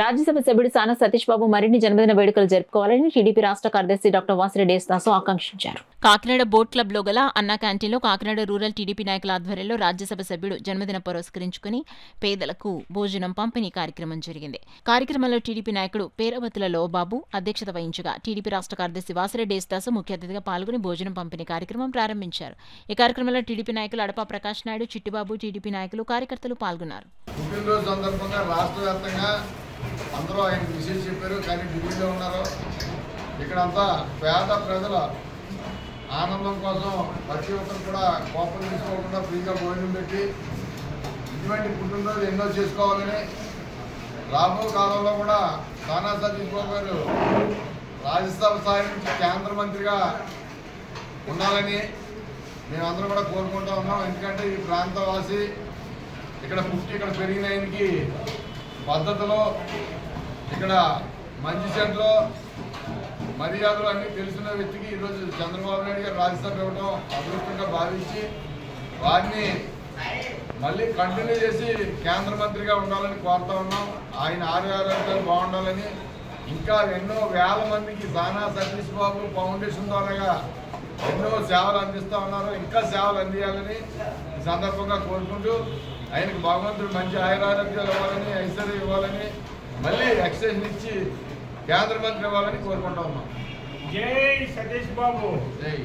రాజ్యసభ సభ్యుడు సానా సతీష్ బాబు మరిన్ని జన్మదిన వేడుకలు జరుపుకోవాలని టీడీపీ రాష్ట్ర కార్యదర్శి డాక్టర్ వాసిరెడ్డి యేసుదాసు ఆకాంక్షించారు. కాకినాడ బోట్ క్లబ్ లో గల అన్నా క్యాంటీన్లో కాకినాడ రూరల్ టీడీపీ నాయకుల ఆధ్వర్యంలో రాజ్యసభ సభ్యుడు జన్మదిన పురస్కరించుకుని పేదలకు భోజనం పంపిణీ కార్యక్రమం జరిగింది. కార్యక్రమంలో టీడీపీ నాయకుడు పేరవతులలో బాబు అధ్యక్షత వహించగా టీడీపీ రాష్ట్ర కార్యదర్శి వాసిరెడ్డి యేసుదాసు ముఖ్య అతిథిగా పాల్గొని భోజనం పంపిణీ కార్యక్రమం ప్రారంభించారు. ఈ కార్యక్రమంలో టీడీపీ నాయకులు అడపా ప్రకాష్ నాయుడు, చిట్టిబాబు, టీడీపీ నాయకులు, కార్యకర్తలు పాల్గొన్నారు. అందరూ ఆయన విషయం చెప్పారు. కానీ ఢిల్లీలో ఉన్నారు. ఇక్కడంతా పేద ప్రజల ఆనందం కోసం ప్రతి ఒక్కరు కూడా కోపం తీసుకోకుండా ఫ్రీగా భోజనం పెట్టి ఇటువంటి పుట్టినరోజు ఎన్నో చేసుకోవాలని, రాబో కాలంలో కూడా సానా సతీష్ బాబు గారు రాజ్యసభ స్థాయి నుంచి కేంద్ర మంత్రిగా ఉండాలని మేమందరం కూడా కోరుకుంటూ ఉన్నాం. ఎందుకంటే ఈ ప్రాంతవాసి ఇక్కడ పుట్టి ఇక్కడ పెరిగిన ఆయనకి పద్ధతిలో ఇక్కడ మంచి చెడ్లో మర్యాదలు అన్నీ తెలిసిన వ్యక్తికి ఈరోజు చంద్రబాబు నాయుడు గారు రాజ్యసభ ఇవ్వడం అదృష్టంగా భావించి వారిని మళ్ళీ కంటిన్యూ చేసి కేంద్ర మంత్రిగా ఉండాలని కోరుతా ఉన్నాం. ఆయన ఆరోగ్యాలు బాగుండాలని, ఇంకా ఎన్నో వేల మందికి సానా సతీష్ బాబు ఫౌండేషన్ ద్వారాగా ఎన్నో సేవలు అందిస్తూ ఉన్నారు. ఇంకా సేవలు అందియాలని ఈ సందర్భంగా కోరుకుంటూ ఆయనకు భగవంతుడు మంచి ఆయురారోగ్యాలు ఇవ్వాలని, ఐశ్వర్యం ఇవ్వాలని, మళ్ళీ ఎక్స్టెన్షన్ ఇచ్చి కేంద్ర మంత్రి ఇవ్వాలని కోరుకుంటా ఉన్నాం. జై సతీష్ బాబు. జై.